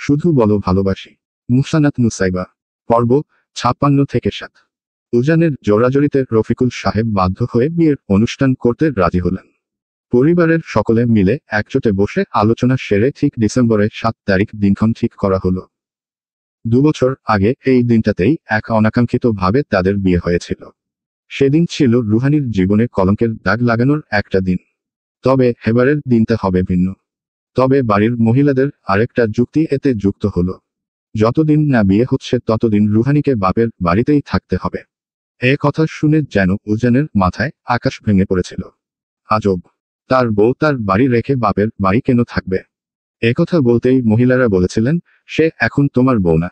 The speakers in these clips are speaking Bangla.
শুধু বলো ভালোবাসি। মুহসানাত নুসাইবা। পর্ব 56-7। উজানের জোরাজুরিতে রফিকুল সাহেব বাধ্য হয়ে বিয়ের অনুষ্ঠান করতে রাজি হলেন। পরিবারের সকলে মিলে একজোটে বসে আলোচনা সেরে ঠিক ডিসেম্বরের 7 তারিখ দিনক্ষণ ঠিক করা হলো। 2 বছর আগে এই দিনটাতেই এক অনাকাঙ্ক্ষিতভাবে তাদের বিয়ে হয়েছিল। সেদিন ছিল রুহানির জীবনে কলঙ্কের দাগ লাগানোর একটা দিন। তবে এবারের দিনটা হবে ভিন্ন। তবে বাড়ির মহিলাদের আরেকটা যুক্তি এতে যুক্ত হলো। যতদিন না বিয়ে হচ্ছে ততদিন রুহানিকে বাপের বাড়িতেই থাকতে হবে। এ কথা শুনে যেন উজানের মাথায় আকাশ ভেঙে পড়েছিল। আজব, তার বউ তার বাড়ি রেখে বাপের বাড়ি কেন থাকবে? একথা বলতেই মহিলারা বলেছিলেন, সে এখন তোমার বউ না।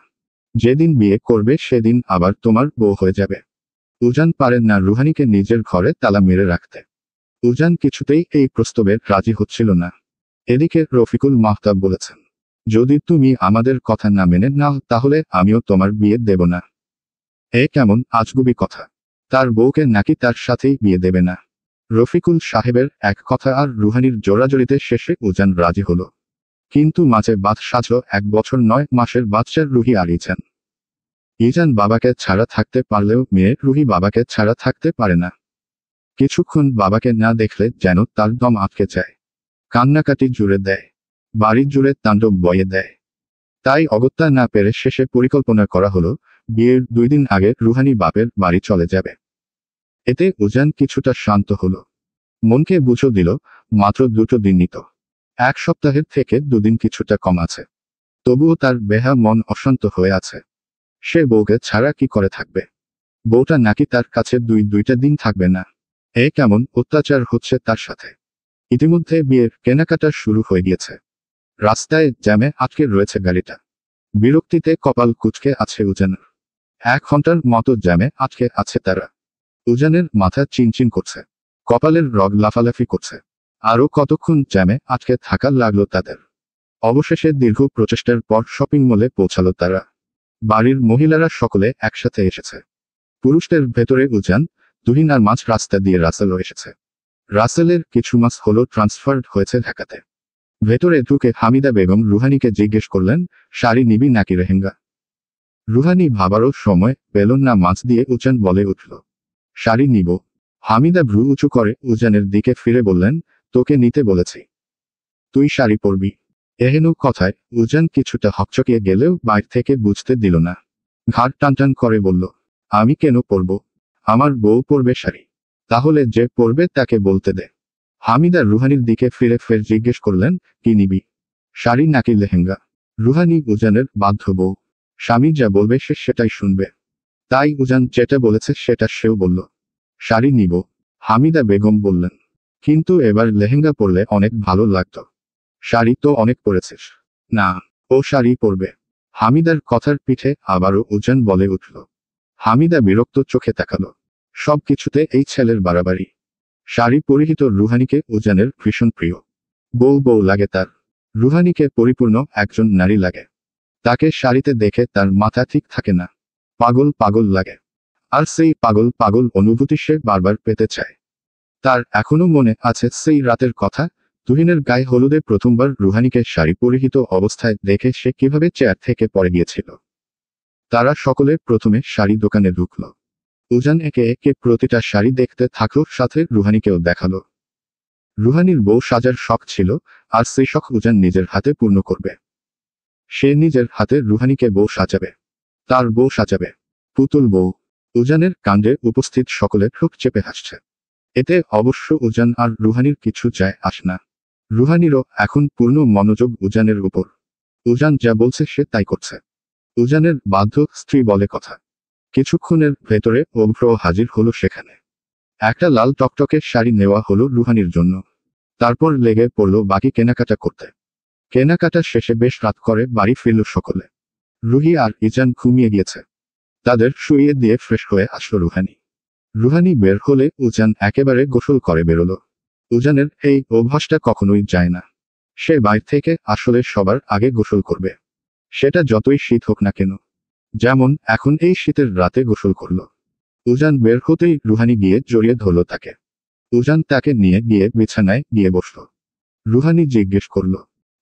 যেদিন বিয়ে করবে সেদিন আবার তোমার বউ হয়ে যাবে। উজান পারেন না রুহানিকে নিজের ঘরে তালা মেরে রাখতে। উজান কিছুতেই এই প্রস্তাবে রাজি হচ্ছিল না। এদিকে রফিকুল মাহতাব বলেছেন, যদি তুমি আমাদের কথা না মেনে নাও তাহলে আমিও তোমার বিয়ে দেব না। এ কেমন আজগুবি কথা? তার বউকে নাকি তার সাথেই বিয়ে দেবে না? রফিকুল সাহেবের এক কথা আর রুহানির জোরাজোরিতে শেষে উজান রাজি হলো। কিন্তু মাঝে বাদ সাজল 1 বছর 9 মাসের বাচ্চার রুহি আর ইজান। ইজান বাবাকে ছাড়া থাকতে পারলেও মেয়ে রুহি বাবাকে ছাড়া থাকতে পারে না। কিছুক্ষণ বাবাকে না দেখলে যেন তার দম আটকে যায়। কান্নাকাটি জুড়ে দেয়। বাড়ি জুড়ে তাণ্ডব বয়ে দেয়। তাই অগত্যা না পেরে শেষে পরিকল্পনা করা হলো, বিয়ের 2 দিন আগে রুহানি বাপের বাড়ি চলে যাবে। এতে উজান কিছুটা শান্ত হলো। মনকে বুঝো দিল, মাত্র 2 দিনই তো। 1 সপ্তাহের থেকে 2 দিন কিছুটা কম আছে। তবুও তার বেহা মন অশান্ত হয়ে আছে। সে বউকে ছাড়া কি করে থাকবে? বউটা নাকি তার কাছে 2টা দিন থাকবে না। এ কেমন অত্যাচার হচ্ছে তার সাথে? ইতিমধ্যে বিয়ের কেনাকাটা শুরু হয়ে গিয়েছে। রাস্তায় জ্যামে আটকে রয়েছে গাড়িটা। বিরক্তিতে কপাল কুঁচকে আছে উজানের। 1 ঘন্টার মতো জ্যামে আটকে আছে তারা। উজানের মাথা চিনচিন করছে। কপালের রগ লাফালাফি করছে। আরও কতক্ষণ জ্যামে আটকে থাকা লাগলো তাদের। অবশেষে দীর্ঘ প্রচেষ্টার পর শপিং মলে পৌঁছালো তারা। বাড়ির মহিলারা সকলে একসাথে এসেছে। পুরুষদের ভেতরে উজান, তুহিন আর মাঝ রাস্তা দিয়ে রাসেলও এসেছে। রাসেলের কিছু মাস হলো ট্রান্সফার্ড হয়েছে ঢাকাতে। ভেতরে ঢুকে হামিদা বেগম রুহানিকে জিজ্ঞেস করলেন, শাড়ি নিবি নাকি লেহেঙ্গা? রুহানি ভাবারও সময় পেল না, মাঝ দিয়ে উজান বলে উঠল, শাড়ি নিব। হামিদা ভ্রু উঁচু করে উজানের দিকে ফিরে বললেন, তোকে নিতে বলেছি। তুই শাড়ি পরবি? এহেন কথায় উজান কিছুটা হকচকিয়ে গেলেও বাইর থেকে বুঝতে দিল না। ঘাড় টানটান করে বলল, আমি কেন পরব? আমার বউ পরবে শাড়ি। তাহলে যে পরবে তাকে বলতে দে। হামিদা রুহানির দিকে ফিরে ফের জিজ্ঞেস করলেন, কি নিবি? শাড়ি নাকি লেহেঙ্গা? রুহানি উজানের বাধ্য বউ। স্বামী যা বলবে সে সেটাই শুনবে। তাই উজান যেটা বলেছে সেটা সেও বলল, শাড়ি নিব। হামিদা বেগম বললেন, কিন্তু এবার লেহেঙ্গা পরলে অনেক ভালো লাগতো। শাড়ি তো অনেক পরেছিস। না, ও শাড়ি পরবে। হামিদার কথার পিঠে আবারও উজান বলে উঠল। হামিদা বিরক্ত চোখে তাকালো। সব কিছুতে এই ছেলের বাড়াবাড়ি। শাড়ি পরিহিত রুহানিকে উজানের ভীষণ প্রিয়। বউ বউ লাগে তার। রুহানিকে পরিপূর্ণ একজন নারী লাগে। তাকে শাড়িতে দেখে তার মাথা ঠিক থাকে না। পাগল পাগল লাগে। আর সেই পাগল পাগল অনুভূতি সে বারবার পেতে চায়। তার এখনো মনে আছে সেই রাতের কথা, তুহিনের গায়ে হলুদে প্রথমবার রুহানিকে শাড়ি পরিহিত অবস্থায় দেখে সে কিভাবে চেয়ার থেকে পড়ে গিয়েছিল। তারা সকলে প্রথমে শাড়ি দোকানে ঢুকল। উজান একে একে প্রতিটা শাড়ি দেখতে থাকলো, সাথে রুহানিকেও দেখালো। রুহানির বউ সাজার শখ ছিল, আর সেই শখ উজান নিজের হাতে পূর্ণ করবে। সে নিজের হাতে রুহানিকে বউ সাজাবে। তার বউ সাজাবে। পুতুল বউ। উজানের কাণ্ডে উপস্থিত সকলে ঠোঁট চেপে হাসছে। এতে অবশ্য উজান আর রুহানির কিছু যায় আসে না। রুহানিরও এখন পূর্ণ মনোযোগ উজানের উপর। উজান যা বলছে সে তাই করছে। উজানের বাধ্য স্ত্রী বলে কথা। কিছুক্ষণের ভেতরে অভ্র হাজির হলো সেখানে। একটা লাল টকটকে শাড়ি নেওয়া হলো রুহানির জন্য। তারপর লেগে পড়ল বাকি কেনাকাটা করতে। কেনাকাটা শেষে বেশ রাত করে বাড়ি ফিরল সকলে। রুহি আর ইজান ঘুমিয়ে গিয়েছে। তাদের শুইয়ে দিয়ে ফ্রেশ হয়ে আসলো রুহানি। রুহানি বের হলে উজান একেবারে গোসল করে বেরোলো। উজানের এই অভ্যাসটা কখনোই যায় না। সে বাইরে থেকে আসলে সবার আগে গোসল করবে। সেটা যতই শীত হোক না কেন। যেমন এখন এই শীতের রাতে গোসল করল। উজান বের হতেই রুহানি গিয়ে জড়িয়ে ধরল তাকে। উজান তাকে নিয়ে গিয়ে বিছানায় গিয়ে বসল। রুহানি জিজ্ঞেস করল,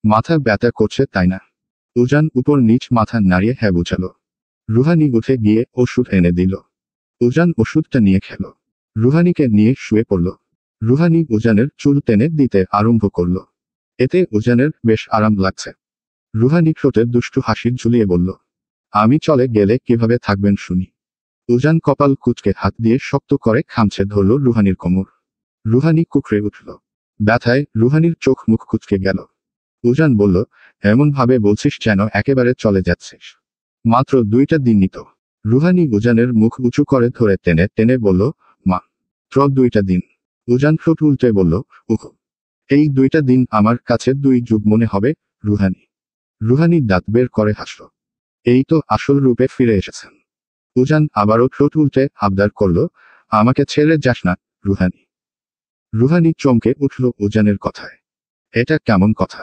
মাথা ব্যথা করছে তাই না? উজান উপর নিচ মাথা নাড়িয়ে হ্যাঁ বুঝালো। রুহানি উঠে গিয়ে ওষুধ এনে দিল। উজান ওষুধটা নিয়ে খেল। রুহানিকে নিয়ে শুয়ে পড়ল। রুহানি উজানের চুল টেনে দিতে আরম্ভ করল। এতে উজানের বেশ আরাম লাগছে। রুহানি ঠোঁটে দুষ্টু হাসি ঝুলিয়ে বলল, আমি চলে গেলে কিভাবে থাকবেন শুনি। উজান কপাল কুঁচকে হাত দিয়ে শক্ত করে খামছে ধরল রুহানির কোমর। রুহানি কুকড়ে উঠল। ব্যথায় রুহানির চোখ মুখ কুঁচকে গেল। উজান বলল, এমন ভাবে বলছিস যেন একেবারে চলে যাচ্ছিস। মাত্র 2টা দিনই তো। রুহানি উজানের মুখ উঁচু করে ধরে টেনে টেনে বলল, মাত্র 2টা দিন। উজান ঠোঁট উল্টে বলল, উহ, এই 2টা দিন আমার কাছে 2 যুগ মনে হবে। রুহানি রুহানি দাঁত বের করে হাসল। এই তো আসল রূপে ফিরে এসেছেন। উজান আবারও ঠোঁট উল্টে আবদার করল, আমাকে ছেড়ে যাস না রুহানি। রুহানি চমকে উঠল উজানের কথায়। এটা কেমন কথা?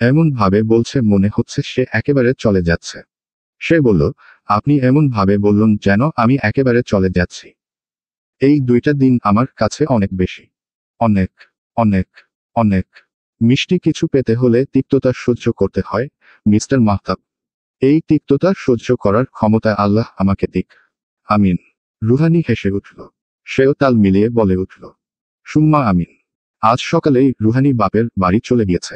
এমন ভাবে বলছে মনে হচ্ছে সে একেবারে চলে যাচ্ছে। সে বলল, আপনি এমন ভাবে বললেন যেন আমি একেবারে চলে যাচ্ছি। এই 2টা দিন আমার কাছে অনেক বেশি। অনেক অনেক অনেক। মিষ্টি কিছু পেতে হলে তিক্ততা সহ্য করতে হয় মিস্টার মাহতাব। এই তিক্ততা সহ্য করার ক্ষমতা আল্লাহ আমাকে দিক। আমিন। রুহানি হেসে উঠল। সেও তাল মিলিয়ে বলে উঠল, সুম্মা আমিন। আজ সকালেই রুহানি বাপের বাড়ি চলে গিয়েছে।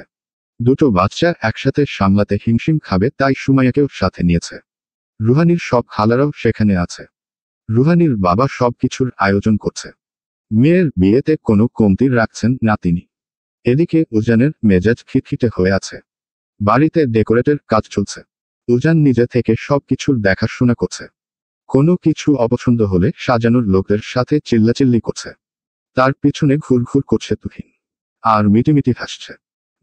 2টো বাচ্চা একসাথে সামলাতে হিমশিম খাবে তাই সুমাইয়াকেও সাথে নিয়েছে। রুহানির সব খালারাও সেখানে আছে। রুহানির বাবা সব কিছুর আয়োজন করছে। মেয়ের বিয়েতে কোনো কমতি রাখছেন না তিনি। এদিকে উজানের মেজাজ খিটখিটে হয়ে আছে। বাড়িতে ডেকোরেটের কাজ চলছে। উজান নিজে থেকে সব কিছুর দেখাশোনা করছে। কোনো কিছু অপছন্দ হলে সাজানোর লোকদের সাথে চিল্লাচিল্লি করছে। তার পিছনে ঘুরঘুর করছে তুহিন। আর মিটিমিটি হাসছে।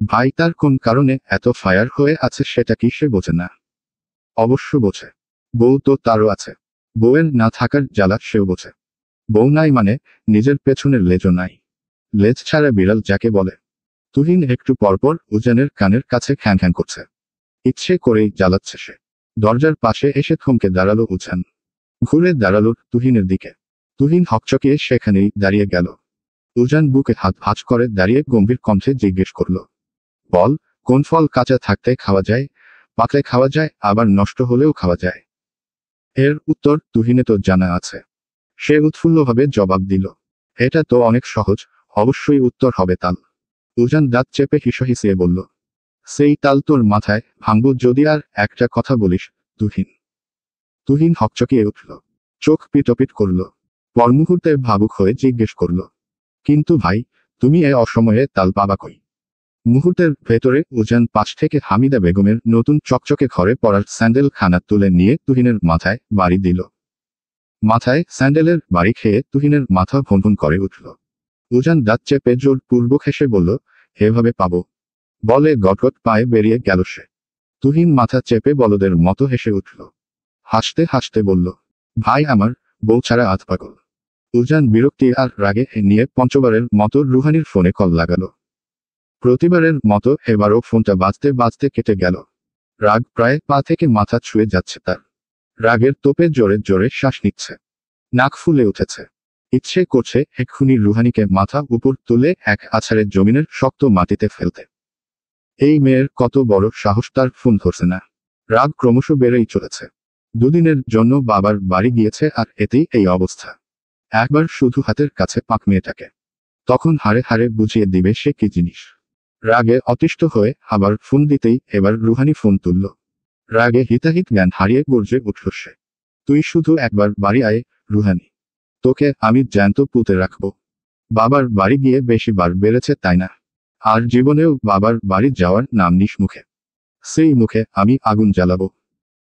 ভাই তার কোন কারণে এত ফায়ার হয়ে আছে সেটা কি সে বোঝে না? অবশ্য বোঝে। বউ তো তারও আছে। বউয়ের না থাকার জ্বালা সেও বোঝে। বউ নাই মানে নিজের পেছনের লেজও নাই। লেজ ছাড়া বিড়াল যাকে বলে। তুহিন একটু পরপর উজানের কানের কাছে খ্যাং খ্যাং করছে। ইচ্ছে করেই জ্বালাচ্ছে সে। দরজার পাশে এসে থমকে দাঁড়ালো উজান। ঘুরে দাঁড়ালো তুহিনের দিকে। তুহিন হকচকিয়ে সেখানেই দাঁড়িয়ে গেল। উজান বুকে হাত ভাঁজ করে দাঁড়িয়ে গম্ভীর কণ্ঠে জিজ্ঞেস করল, বল, কোন ফল কাঁচা থাকতে খাওয়া যায়, পাকলে খাওয়া যায়, আবার নষ্ট হলেও খাওয়া যায়? এর উত্তর তুহিনে তো জানা আছে। সে উৎফুল্লভাবে জবাব দিল, এটা তো অনেক সহজ, অবশ্যই উত্তর হবে তাল। উজান দাঁত চেপে হিসহিসিয়ে বলল, সেই তাল তোর মাথায় ভাঙব যদি আর একটা কথা বলিস তুহিন। তুহিন হকচকিয়ে উঠল। চোখ পিটপিট করল। পরমুহূর্তে ভাবুক হয়ে জিজ্ঞেস করল, কিন্তু ভাই, তুমি এ অসময়ে তাল পাবা কই? মুহূর্তের ভেতরে উজান পাশ থেকে হামিদা বেগমের নতুন চকচকে ঘরে পরার স্যান্ডেল খানা তুলে নিয়ে তুহিনের মাথায় বাড়ি দিল। মাথায় স্যান্ডেলের বাড়ি খেয়ে তুহিনের মাথা ভনভন করে উঠল। উজান দাঁত চেপে জোর পূর্বক হেসে বলল, এভাবে পাবো? বলে গটগট পায়ে বেরিয়ে গেল সে। তুহিন মাথা চেপে বলদের মতো হেসে উঠল। হাসতে হাসতে বলল, ভাই আমার, বউ ছাড়া আধ পাগল। উজান বিরক্তি আর রাগে নিয়ে পঞ্চবারের মতো রুহানির ফোনে কল লাগালো। প্রতিবারের মতো এবারও ফোনটা বাজতে বাজতে কেটে গেল। রাগ প্রায় পা থেকে মাথা ছুঁয়ে যাচ্ছে তার। রাগের তোপে জোরে জোরে শ্বাস নিচ্ছে। নাক ফুলে উঠেছে। ইচ্ছে করছে এক্ষুনি রুহানিকে মাথা উপর তুলে এক আছাড়ে জমিনের শক্ত মাটিতে ফেলতে। এই মেয়ের কত বড় সাহস, তার ফোন ধরছে না। রাগ ক্রমশ বেড়েই চলেছে। 2 দিনের জন্য বাবার বাড়ি গিয়েছে আর এতেই এই অবস্থা। একবার শুধু হাতের কাছে পাক মেয়েটাকে। তখন হাড়ে হাড়ে বুঝিয়ে দিবে সে কি জিনিস। রাগে অতিষ্ঠ হয়ে আবার ফোন দিতেই এবার রুহানি ফোন তুলল। রাগে হিতাহিত জ্ঞান হারিয়ে গর্জে উঠল সে, তুই শুধু একবার বাড়ি আয় রুহানি, তোকে আমি জ্যান্ত পুঁতে রাখব। বাবার বাড়ি গিয়ে বেশি বার বেড়েছে তাই না? আর জীবনেও বাবার বাড়ি যাওয়ার নাম নিস মুখে। সেই মুখে আমি আগুন জ্বালাবো।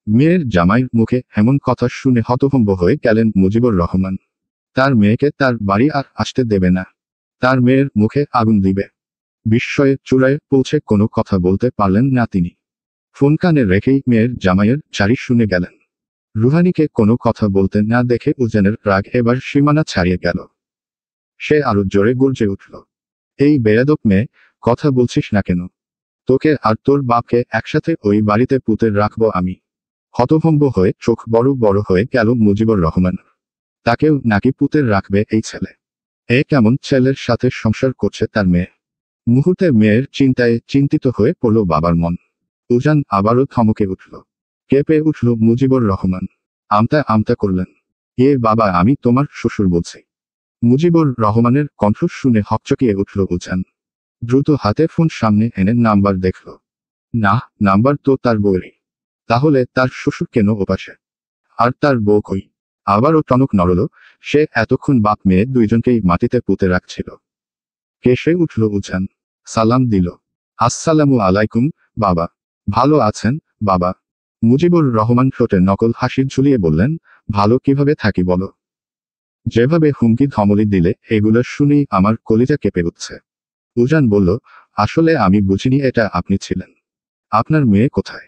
মেয়ের জামাইয়ের মুখে এমন কথা শুনে হতভম্ব হয়ে গেলেন মুজিবুর রহমান। তার মেয়েকে তার বাড়ি আর আসতে দেবে না। তার মেয়ের মুখে আগুন দিবে। বিস্ময়ে চূড়ায় পৌঁছে কোনো কথা বলতে পারলেন না তিনি। ফোন কানে রেখেই মেয়ের জামাইয়ের চারি শুনে গেলেন। রুহানিকে কোনো কথা বলতে না দেখে উজানের রাগ এবার সীমানা ছাড়িয়ে গেল। সে আরো জোরে গর্জে উঠল, এই বেয়াদব মেয়ে, কথা বলছিস না কেন? তোকে আর তোর বাপকে একসাথে ওই বাড়িতে পুঁতে রাখবো আমি। হতভম্ব হয়ে চোখ বড় বড় হয়ে গেল মুজিবুর রহমান। তাকেও নাকি পুঁতে রাখবে এই ছেলে? এ কেমন ছেলের সাথে সংসার করছে তার মেয়ে? মুহূর্তে মেয়ের চিন্তায় চিন্তিত হয়ে পড়ল বাবার মন। উজান আবারও থমকে উঠল। কেঁপে উঠল মুজিবুর রহমান। আমতা আমতা করলেন। এ বাবা, আমি তোমার শ্বশুর বলছি। মুজিবুর রহমানের কণ্ঠ শুনে হকচকিয়ে উঠল উজান। দ্রুত হাতে ফোন সামনে এনে নাম্বার দেখল। না, নাম্বার তো তার বউয়েরই। তাহলে তার শ্বশুর কেন ওপাশে? আর তার বউ কই? আবারও টনক নড়ল। সে এতক্ষণ বাপ মেয়ে দুইজনকেই মাটিতে পুঁতে রাখছিল। কেসে উঠল উজান। সালাম দিল। আসসালামু আলাইকুম বাবা। ভালো আছেন বাবা? মুজিবুর রহমান ঠোঁটে নকল হাসির ঝুলিয়ে বললেন, ভালো কিভাবে থাকি বলো? যেভাবে হুমকি ধমলি দিলে এগুলো শুনেই আমার কলিজা কেঁপে উঠছে। উজান বলল, আসলে আমি বুঝিনি এটা আপনি ছিলেন। আপনার মেয়ে কোথায়?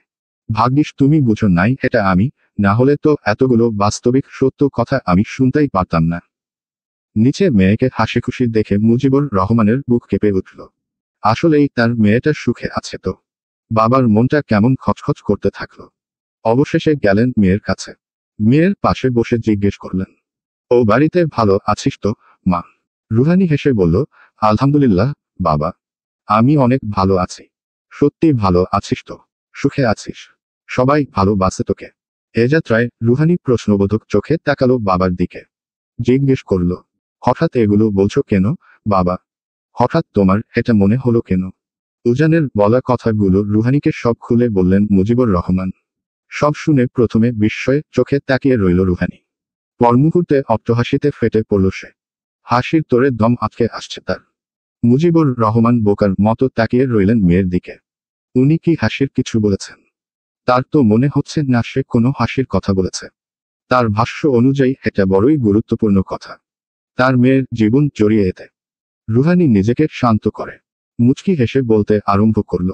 ভাগ্যিস তুমি বুঝো নাই এটা আমি, না হলে তো এতগুলো বাস্তবিক সত্য কথা আমি শুনতেই পারতাম না। নিচে মেয়েকে হাসি খুশি দেখে মুজিবুর রহমানের বুক কেঁপে উঠল। আসলেই তার মেয়েটা সুখে আছে তো। বাবার মনটা কেমন খচখচ করতে থাকলো। অবশেষে গেলেন মেয়ের কাছে। মেয়ের পাশে বসে জিজ্ঞেস করলেন, ও বাড়িতে ভালো আছিস তো মা? রুহানি হেসে বলল, আলহামদুলিল্লাহ বাবা, আমি অনেক ভালো আছি। সত্যি ভালো আছিস তো? সুখে আছিস? সবাই ভালোবাসে তোকে? এ যাত্রায় রুহানি প্রশ্নবোধক চোখে তাকালো বাবার দিকে। জিজ্ঞেস করল, হঠাৎ এগুলো বলছো কেন বাবা? হঠাৎ তোমার এটা মনে হলো কেন? উজানের বলা কথাগুলো রুহানিকে সব খুলে বললেন মুজিবুর রহমান। সব শুনে প্রথমে বিস্ময়ে চোখে তাকিয়ে রইল রুহানি। পর মুহূর্তে অট্টহাসিতে ফেটে পড়ল সে। হাসির তোরে দম আটকে আসছে তার। মুজিবুর রহমান বোকার মতো তাকিয়ে রইলেন মেয়ের দিকে। উনি কি হাসির কিছু বলেছেন? তার তো মনে হচ্ছে না সে কোনো হাসির কথা বলেছে। তার ভাষ্য অনুযায়ী এটা বড়ই গুরুত্বপূর্ণ কথা। তার মেয়ের জীবন জড়িয়ে এতে। রুহানি নিজেকে শান্ত করে মুচকি হেসে বলতে আরম্ভ করল,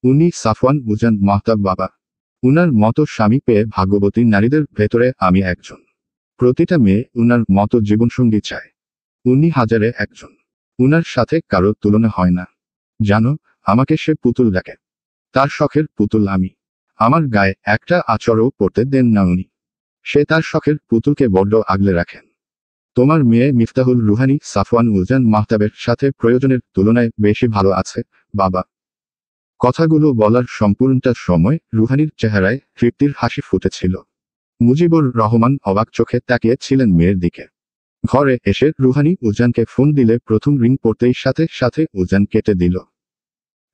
উনি সাফওয়ান উজান মাহতাব বাবা। উনার মতো স্বামী পেয়ে ভাগ্যবতী নারীদের ভেতরে আমি একজন। প্রতিটা মেয়ে উনার মতো জীবনসঙ্গী চায়। উনি হাজারে একজন। উনার সাথে কারো তুলনা হয় না। জানো, আমাকে সে পুতুল ডাকে। তার শখের পুতুল আমি। আমার গায়ে একটা আচরও পড়তে দেন না উনি। সে তার শখের পুতুলকে বড্ড আগলে রাখেন। তোমার মেয়ে মিফতাহুল রুহানি সাফওয়ান উজান মাহতাবের সাথে প্রয়োজনের তুলনায় বেশি ভালো আছে বাবা। কথাগুলো বলার সম্পূর্ণটা সময় রুহানির চেহারায় তৃপ্তির হাসি ফুটেছিল। মুজিবুর রহমান অবাক চোখে তাকিয়ে ছিলেন মেয়ের দিকে। ঘরে এসে রুহানি উজানকে ফোন দিলে প্রথম রিং পড়তেই সাথে সাথে উজান কেটে দিল।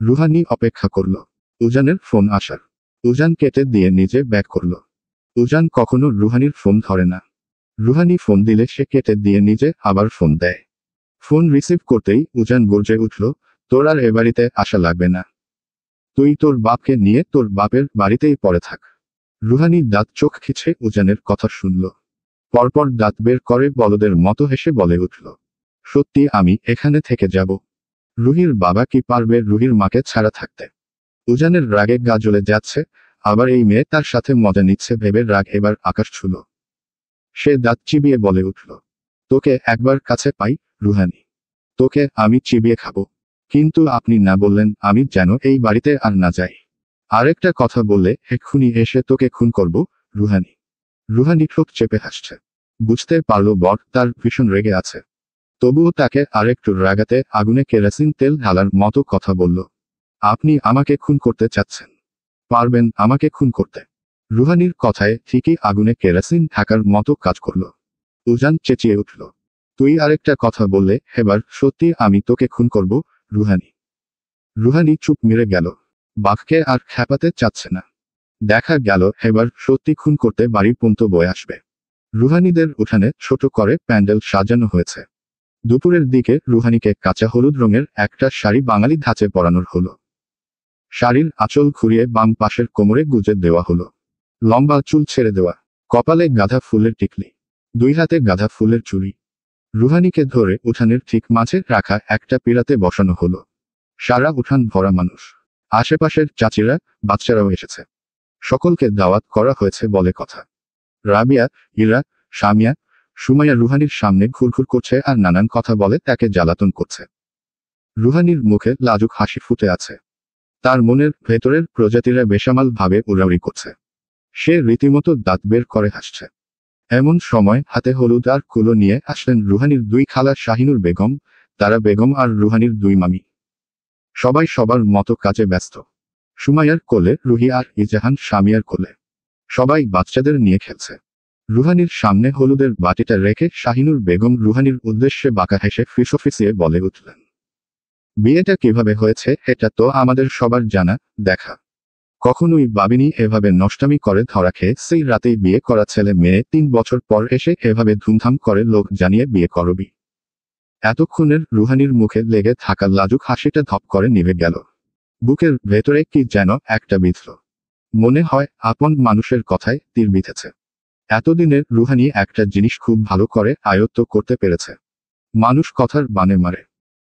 রুহানি অপেক্ষা করল উজানের ফোন আসার। উজান কেটে দিয়ে নিজে ব্যাক করল। উজান কখনো রুহানির ফোন ধরে না। রুহানি ফোন দিলে সে কেটে দিয়ে নিজে আবার ফোন দেয়। ফোন রিসিভ করতেই উজান গর্জে উঠল, তোর আর এ বাড়িতে আসা লাগবে না। তুই তোর বাপকে নিয়ে তোর বাপের বাড়িতেই পড়ে থাক। রুহানি দাঁত চোখ খিচে উজানের কথা শুনল। পরপর দাঁত বের করে বলদের মতো হেসে বলে উঠল, সত্যি আমি এখানে থেকে যাব? রুহির বাবা কি পারবে রুহির মাকে ছাড়া থাকতে? উজানের রাগে গা জ্বলে যাচ্ছে, আবার এই মেয়ে তার সাথে মজা নিচ্ছে ভেবে রাগ এবার আকাশ ছুল। সে দাঁত চিবিয়ে বলে উঠল, তোকে একবার কাছে পাই রুহানি, তোকে আমি চিবিয়ে খাবো। কিন্তু আপনি না বললেন আমি যেন এই বাড়িতে আর না যাই। আরেকটা কথা বললে এক্ষুনি এসে তোকে খুন করব রুহানি। রুহানি ঠোঁট চেপে হাসছে। বুঝতে পারল বর তার ভীষণ রেগে আছে। তবুও তাকে আরেকটু রাগাতে আগুনে কেরোসিন তেল ঢালার মতো কথা বলল, আপনি আমাকে খুন করতে চাচ্ছেন? পারবেন আমাকে খুন করতে? রুহানির কথায় ঠিকই আগুনে কেরোসিন ঢাকার মতো কাজ করল। উজান চেঁচিয়ে উঠল, তুই আরেকটা কথা বললে এবার সত্যি আমি তোকে খুন করব রুহানি। রুহানি চুপ মেরে গেল। বাঘকে আর খেপাতে চাচ্ছে না। দেখা গেল এবার সত্যি খুন করতে বাড়ি পর্যন্ত বয়ে আসবে। রুহানিদের উঠানে ছোট করে প্যান্ডেল সাজানো হয়েছে। দুপুরের দিকে রুহানিকে কাঁচা হলুদ রঙের একটা শাড়ি বাঙালি ধাঁচে পরানোর হলো। শাড়ির আঁচল ঘুরিয়ে বাম পাশের কোমরে গুজে দেওয়া হলো। লম্বা চুল ছেড়ে দেওয়া, কপালে গাঁদা ফুলের টিকলি, দুই হাতে গাঁদা ফুলের চুড়ি। রুহানিকে ধরে উঠানের ঠিক মাঝে রাখা একটা পিঁড়াতে বসানো হলো। সারা উঠান ভরা মানুষ। আশেপাশের চাচিরা, বাচ্চারাও এসেছে। সকলকে দাওয়াত করা হয়েছে বলে কথা। রাবিয়া, ইরা, সামিয়া, সুমাইয়া রুহানির সামনে ঘুরঘুর করছে আর নানান কথা বলে তাকে জ্বালাতন করছে। রুহানির মুখে লাজুক হাসি ফুটে আছে। তার মনের ভেতরের প্রজাতিরা বেসামাল ভাবে উড়াউড়ি করছে। সে রীতিমতো দাঁত বের করে হাসছে। এমন সময় হাতে হলুদ আর কুলো নিয়ে আসলেন রুহানির দুই খালা শাহিনুর বেগম, তারা বেগম আর রুহানির দুই মামি। সবাই সবার মতো কাজে ব্যস্ত। সুমাইয়ার কোলে রুহি আর ইজাহান সামিয়ার কোলে। সবাই বাচ্চাদের নিয়ে খেলছে। রুহানির সামনে হলুদের বাটিটা রেখে শাহিনুর বেগম রুহানির উদ্দেশ্যে বাঁকা হেসে ফিসফিসিয়ে বলে উঠলেন, বিয়েটা কিভাবে হয়েছে এটা তো আমাদের সবার জানা। দেখা কখনোই ভাবিনি এভাবে নষ্টামি করে ধরা খেয়ে সেই রাতেই বিয়ে করা ছেলে মেয়ে 3 বছর পর এসে এভাবে ধুমধাম করে লোক জানিয়ে বিয়ে করবি। এতক্ষণের রুহানির মুখে লেগে থাকা লাজুক হাসিটা ধপ করে নিভে গেল। বুকের ভেতরে কি যেন একটা বিঁধল। মনে হয় আপন মানুষের কথায় তীর বিঁধেছে। এতদিনের রুহানি একটা জিনিস খুব ভালো করে আয়ত্ত করতে পেরেছে। মানুষ কথার বানে মারে।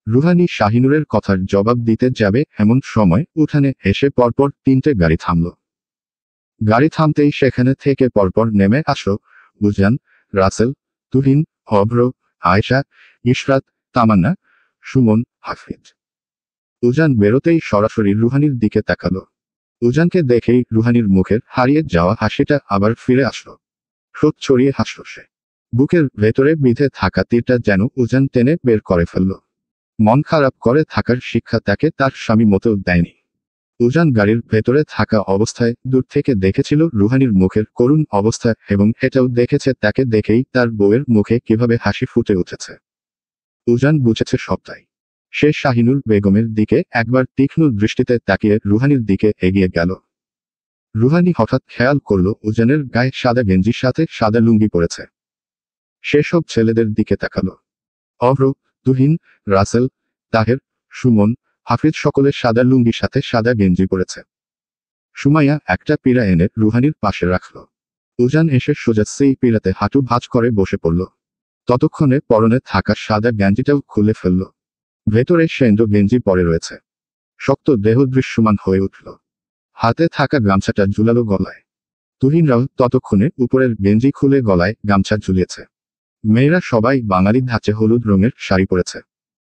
রুহানি শাহিনুরের কথার জবাব দিতে যাবে এমন সময় উঠানে এসে পরপর 3টে গাড়ি থামল। গাড়ি থামতেই সেখানে থেকে পরপর নেমে আসলো উজান, রাসেল, তুহিন, অভ্র, আয়েশা, ইশরাত, তামান্না, সুমন, হাফিজ। উজান বেরোতেই সরাসরি রুহানির দিকে তাকালো। উজানকে দেখেই রুহানির মুখের হারিয়ে যাওয়া হাসিটা আবার ফিরে আসলো। ঠোঁট ছড়িয়ে হাসল সে। বুকের ভেতরে বিঁধে থাকা তীরটা যেন উজান টেনে বের করে ফেলল। মন খারাপ করে থাকার শিক্ষা তাকে তার স্বামী মোটেও দেয়নি। উজান গাড়ির ভেতরে থাকা অবস্থায় দূর থেকে দেখেছিল রুহানির মুখের করুণ অবস্থা এবং এটাও দেখেছে তাকে দেখেই তার বউয়ের মুখে কিভাবে হাসি ফুটে উঠেছে। উজান বুঝেছে সবটাই। সে শাহিনুর বেগমের দিকে একবার তীক্ষ্ণ দৃষ্টিতে তাকিয়ে রুহানির দিকে এগিয়ে গেল। রুহানি হঠাৎ খেয়াল করল উজানের গায়ে সাদা গেঞ্জির সাথে সাদা লুঙ্গি পড়েছে। সেসব ছেলেদের দিকে তাকালো। অভ্র, তুহিন, রাসেল, তাহের, সুমন, হাফিজ সকলে সাদা লুঙ্গির সাথে সাদা গেঞ্জি পরেছে। সুমাইয়া একটা পীড়া এনে রুহানির পাশে রাখল। উজান এসে সোজা সেই পীড়াতে হাঁটু ভাঁজ করে বসে পড়ল। ততক্ষণে পরনে থাকা সাদা গেঞ্জিটাও খুলে ফেলল। ভেতরে সেন্দ্র গেঞ্জি পরে রয়েছে। শক্ত দেহ দৃশ্যমান হয়ে উঠল। হাতে থাকা গামছাটা ঝুলালো গলায়। তুহিনরাও ততক্ষণে উপরের গেঞ্জি খুলে গলায় গামছা ঝুলিয়েছে। মেয়েরা সবাই বাঙালি ধাঁচে হলুদ রঙের শাড়ি পরেছে।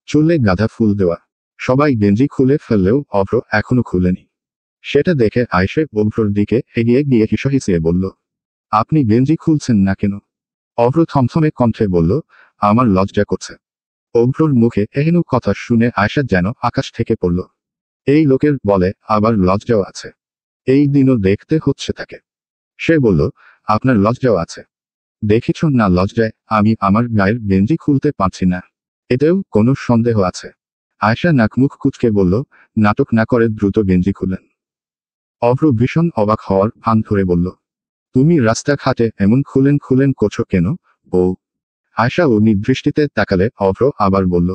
চুলে গাঁদা ফুল দেওয়া। সবাই গেঞ্জি খুলে ফেললেও অভ্র এখনো খুলেনি। সেটা দেখে আয়েশা অভ্রর দিকে এগিয়ে গিয়ে হিসহিসিয়ে বলল, আপনি গেঞ্জি খুলছেন না কেন? অভ্র থমথমে কণ্ঠে বলল, আমার লজ্জা করছে। অভ্রর মুখে এহেন কথা শুনে আয়েশা যেন আকাশ থেকে পড়ল। এই লোকের বলে আবার লজ্জাও আছে। এই দিনও দেখতে হচ্ছে তাকে। সে বলল, আপনার লজ্জাও আছে? দেখিছ না লজ্জায় আমি আমার গায়ের গেঞ্জি খুলতে পারছি না। এতেও কোনো সন্দেহ আছে? আয়েশা নাকমুখ কুঁচকে বলল, নাটক না করে দ্রুত গেঞ্জি খুলেন। অভ্র ভীষণ অবাক হওয়ার ভান ধরে বলল, তুমি রাস্তাঘাটে এমন খুলেন খুলেন করছো কেন বউ? আয়েশা অগ্নি দৃষ্টিতে তাকালে অভ্র আবার বলল,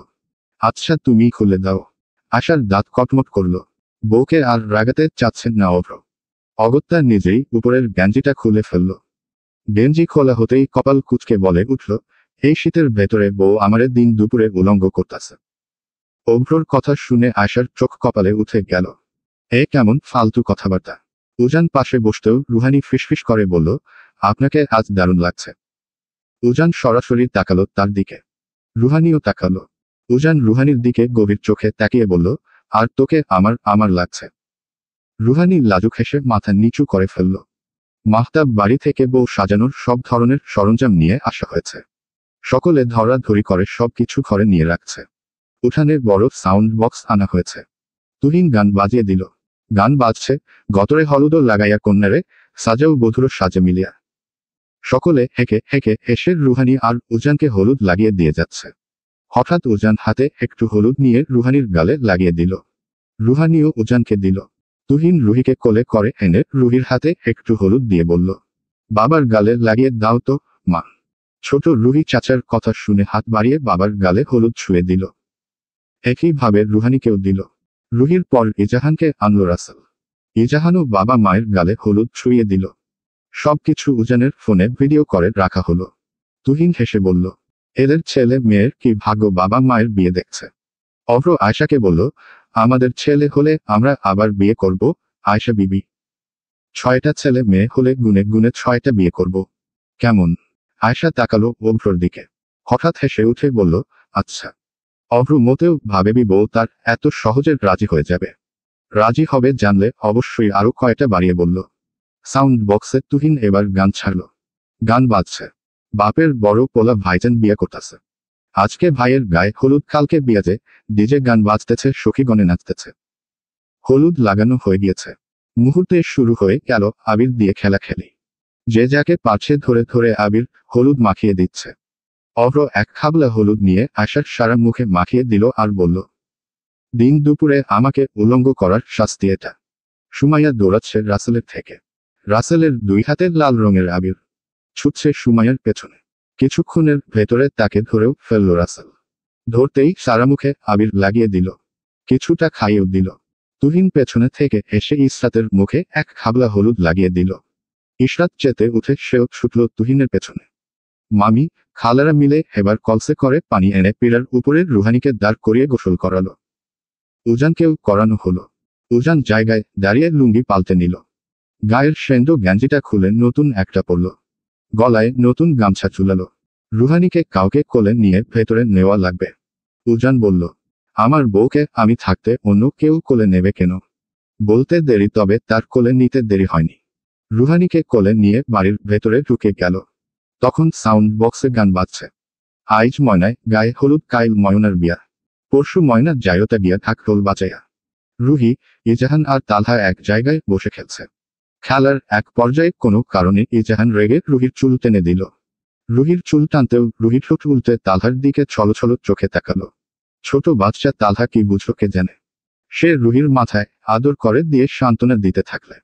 আচ্ছা তুমি খুলে দাও। আশার দাঁত কটমট করল। বউকে আর রাগাতে চাচ্ছেন না অভ্র। অগত্যা নিজেই উপরের গেঞ্জিটা খুলে ফেলল। গেঞ্জি খোলা হতেই কপাল কুঁচকে বলে উঠল, এই শীতের ভেতরে বউ আমারে দিন দুপুরে উলঙ্গ করতাছে। অভ্রর কথা শুনে আয়শার চোখ কপালে উঠে গেল। এ কেমন ফালতু কথাবার্তা? উজান পাশে বসতেও রুহানি ফিসফিস করে বলল, আপনাকে আজ দারুণ লাগছে। উজান সরাসরি তাকালো তার দিকে। রুহানিও তাকালো। উজান রুহানির দিকে গভীর চোখে তাকিয়ে বলল, আর তোকে আমার আমার লাগছে। রুহানি লাজুক হেসে মাথা নিচু করে ফেলল। মাহতাব বাড়ি থেকে বউ সাজানোর সব ধরনের সরঞ্জাম নিয়ে আসা হয়েছে। সকলে ধরাধরি করে সবকিছু ঘরে নিয়ে রাখছে। উঠানে বড় সাউন্ড বক্স আনা হয়েছে। তুহিন গান বাজিয়ে দিল। গান বাজছে, গতরে হলুদও লাগাইয়া কন্যারে, সাজাও বধুর সাজে মিলিয়া। সকলে হেঁকে হেঁকে এসে রুহানি আর উজানকে হলুদ লাগিয়ে দিয়ে যাচ্ছে। হঠাৎ উজান হাতে একটু হলুদ নিয়ে রুহানির গালে লাগিয়ে দিল। রুহানিও উজানকে দিল। তুহিন রুহিকে কোলে করে এনে রুহির হাতে একটু হলুদ দিয়ে বলল, বাবার গালে লাগিয়ে দাও তো মা। ছোট রুহি চাচার কথা শুনে হাত বাড়িয়ে বাবার গালে হলুদ ছুঁয়ে দিল। একইভাবে রুহানিকেও দিল। রুহির পর ইজাহানকে আনল রাসেল। ইজাহানও বাবা মায়ের গালে হলুদ ছুঁয়ে দিল। সবকিছু উজানের ফোনে ভিডিও করে রাখা হলো। তুহিন হেসে বলল, এদের ছেলে মেয়ের কি ভাগ্য বাবা মায়ের বিয়ে দেখছে। অভ্র আয়শাকে বলল, আমাদের ছেলে হলে আমরা আবার বিয়ে করব আয়শা বিবি। 6টা ছেলে মেয়ে হলে গুনে গুনে 6টা বিয়ে করব। কেমন? আয়শা তাকালো অভ্রর দিকে। হঠাৎ হেসে উঠে বলল, আচ্ছা। অভ্র মোটেও ভাবেবি বউ তার এত সহজে রাজি হয়ে যাবে। রাজি হবে জানলে অবশ্যই আরো কয়টা বাড়িয়ে বলল। সাউন্ড বক্সে তুহিন এবার গান ছাড়ল। গান বাজছে। বাপের বড় পোলা ভাইজান বিয়ে করতেছে। আজকে ভাইয়ের গায়ে হলুদ, কালকে বিয়াজে ডিজে গান বাজতেছে, সখীগণে নাচতেছে। হলুদ লাগানো হয়ে গিয়েছে। মুহূর্তে শুরু হয়ে গেল আবির দিয়ে খেলাখেলি। যে যাকে পারছে ধরে ধরে আবির হলুদ মাখিয়ে দিচ্ছে। অভ্র এক খাবলা হলুদ নিয়ে আয়শার সারা মুখে মাখিয়ে দিল আর বলল, দিন দুপুরে আমাকে উলঙ্গ করার শাস্তি এটা। সুমাইয়া দৌড়াচ্ছে রাসেলের থেকে। রাসেলের দুই হাতে লাল রঙের আবির ছুটছে সুমাইয়ার পেছনে। কিছুক্ষণের ভেতরে তাকে ধরেও ফেলল রাসেল। ধরতেই সারা মুখে আবির লাগিয়ে দিল, কিছুটা খাইয়েও দিল। তুহিন পেছনে থেকে এসে ইসরাতের মুখে এক খাবলা হলুদ লাগিয়ে দিল। ইসরাত চেতে উঠে সেও ছুটল তুহিনের পেছনে। মামি, খালারা মিলে এবার কলসে করে পানি এনে পীড়ার উপরে রুহানিকে দাঁড় করিয়ে গোসল করালো। উজানকেও করানো হলো। উজান জায়গায় দাঁড়িয়ে লুঙ্গি পাল্টে নিল। গায়ের সেন্ডো গ্যাঞ্জিটা খুলে নতুন একটা পরল। গলায় নতুন গামছা চুলালো। রুহানিকে কাউকে কোলে নিয়ে ভেতরে নেওয়া লাগবে। উজান বলল, আমার বউকে আমি থাকতে অন্য কেউ কোলে নেবে কেন? বলতে দেরি, তবে তার কোলে নিতে দেরি হয়নি। রুহানিকে কোলে নিয়ে বাড়ির ভেতরে ঢুকে গেল। তখন সাউন্ড বক্সে গান বাজছে। আইজ ময়নায় গায়ে হলুদ, কাইল ময়নার বিয়া। পরশু ময়না যায়তা গিয়া ঢাক ঢোল বাজাইয়া। রুহি, ইজাহান আর তালহা এক জায়গায় বসে খেলছে। খেলার এক পর্যায়ে কোনো কারণে ইজাহান রেগে রুহির চুল টেনে দিল। রুহির চুল টানতেও রুহির ঠোঁট উল্টে তালহার দিকে ছলছল চোখে তাকালো। ছোট বাচ্চা তালহা কি বুঝল কে জানে। সে রুহির মাথায় আদর করে দিয়ে সান্ত্বনা দিতে থাকলে।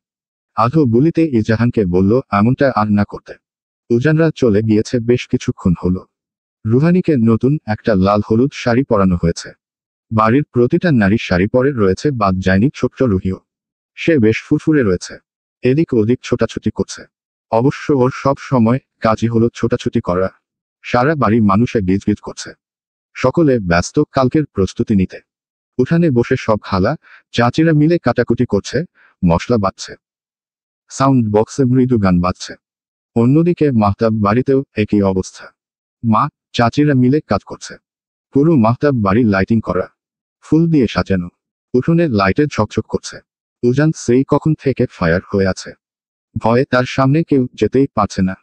আধো বলিতে ইজাহানকে বলল এমনটা আর না করতে। উজানরা চলে গিয়েছে বেশ কিছুক্ষণ হলো। রুহানিকে নতুন একটা লাল হলুদ শাড়ি পরানো হয়েছে। বাড়ির প্রতিটা নারী শাড়ি পরে রয়েছে, বাদ যায়নি ছোট্ট রুহিও। সে বেশ ফুরফুরে রয়েছে, এদিক ওদিক ছোটাছুটি করছে। অবশ্য ওর সব সময় কাজই হলো ছোটাছুটি করা। সারা বাড়ি মানুষে গিজগিজ করছে। সকলে ব্যস্ত কালকের প্রস্তুতি নিতে। উঠানে বসে সব খালা চাচিরা মিলে কাটাকুটি করছে, মশলা বাটছে। সাউন্ড বক্সে মৃদু গান বাজছে। অন্যদিকে মাহতাব বাড়িতেও একই অবস্থা। মা চাচিরা মিলে কাজ করছে। পুরো মাহতাব বাড়ি লাইটিং করা, ফুল দিয়ে সাজানো। উঠোনে লাইটে ঝকঝক করছে। উজান সেই কখন থেকে ফায়ার হয়ে আছে। ভয়ে তার সামনে কেউ যেতেই পারছে না।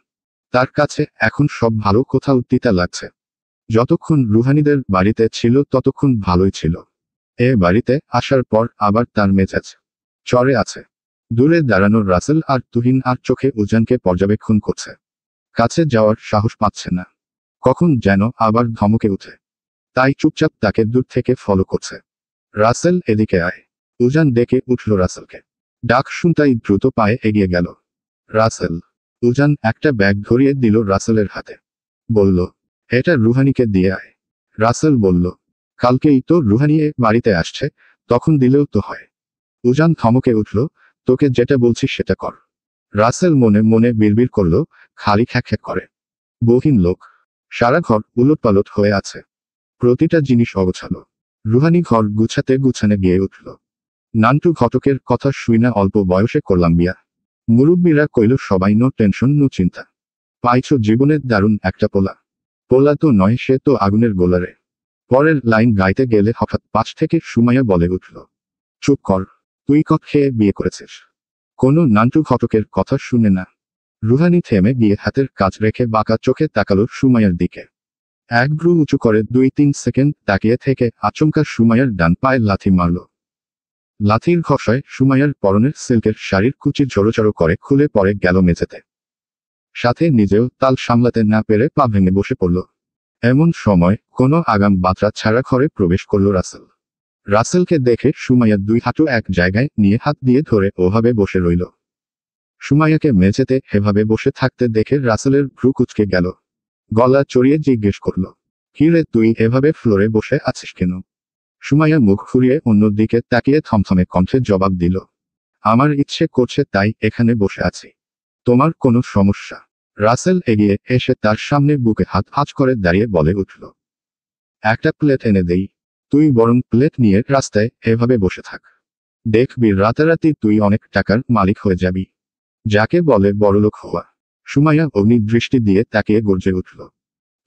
তার কাছে এখন সব ভালো, কোথাও তিতা লাগছে। যতক্ষণ রুহানিদের বাড়িতে ছিল ততক্ষণ ভালোই ছিল। এ বাড়িতে আসার পর আবার তার মেজাজ চড়ে আছে। দূরে দাঁড়ানোর রাসেল আর তুহিন আর চোখে উজানকে পর্যবেক্ষণ করছে। কাছে যাওয়ার সাহস পাচ্ছে না, কখন যেন আবার ধমকে উঠে। তাই চুপচাপ তাকে দূর থেকে ফলো করছে। রাসেল, এদিকে আয়। উজান ডেকে উঠল রাসেলকে। ডাক শুনতাই দ্রুত পায়ে এগিয়ে গেল। রাসেল। উজান একটা ব্যাগ ধরিয়ে দিল রাসেলের হাতে। বলল, এটা রুহানিকে দিয়ে আয়। রাসেল বলল, কালকেই তো রুহানি এ বাড়িতে আসছে, তখন দিলেও তো হয়। উজান থমকে উঠল, তোকে যেটা বলছি সেটা কর। রাসেল মনে মনে বিড়বিড় করল, খালি খ্যাক করে। বহিন লোক। সারা ঘর উলটপালট হয়ে আছে। প্রতিটা জিনিস অগোছালো। রুহানি ঘর গুছাতে গুছানে গিয়ে উঠল। নান্টু ঘটকের কথা শুইনা অল্প বয়সে করলাম বিয়া। মুরব্বীরা কইল সবাই নো টেনশন, নো চিন্তা। পাইছো জীবনের দারুণ একটা পোলা। পোলা তো নয়, সে তো আগুনের গোলারে। পরের লাইন গাইতে গেলে হঠাৎ পাশ থেকে সুমাইয়া বলে উঠল, চুপ কর, তুই কত খেয়ে বিয়ে করেছিস? কোনো নান্টু ঘটকের কথা শুনে না। রুহানি থেমে গিয়ে হাতের কাজ রেখে বাঁকা চোখে তাকালো সুমাইয়ার দিকে। এক ভ্রু উঁচু করে 2-3 সেকেন্ড তাকিয়ে থেকে আচমকা সুমাইয়ার ডান পায়ে লাথি মারল। লাথির ঘষায় সুমাইয়ার পরনের সিল্কের শাড়ির কুচি ঝড়োঝড়ো করে খুলে পড়ে গেল মেঝেতে। সাথে নিজেও তাল সামলাতে না পেরে পা ভেঙে বসে পড়ল। এমন সময় কোনো আগাম বাতরা ছাড়া ঘরে প্রবেশ করল রাসেল। রাসেলকে দেখে সুমাইয়া দুই হাঁটু এক জায়গায় নিয়ে হাত দিয়ে ধরে ওভাবে বসে রইল। সুমাইয়াকে মেঝেতে এভাবে বসে থাকতে দেখে রাসেলের ভ্রু কুঁচকে গেল। গলা চড়িয়ে জিজ্ঞেস করল, কি রে, তুই এভাবে ফ্লোরে বসে আছিস কেন? সুমাইয়া মুখ ঘুরিয়ে অন্য দিকে তাকিয়ে থমথমে কণ্ঠে জবাব দিল, আমার ইচ্ছে করছে তাই এখানে বসে আছি। তোমার কোনো সমস্যা? রাসেল এগিয়ে এসে তার সামনে বুকে হাত ভাঁজ করে দাঁড়িয়ে বলে উঠল, একটা প্লেট এনে দেই। তুই বরং প্লেট নিয়ে রাস্তায় এভাবে বসে থাক। দেখবি রাতারাতি তুই অনেক টাকার মালিক হয়ে যাবি। যাকে বলে বড়লোক হওয়া। সুমাইয়া অগ্নি দৃষ্টি দিয়ে তাকিয়ে গর্জে উঠল,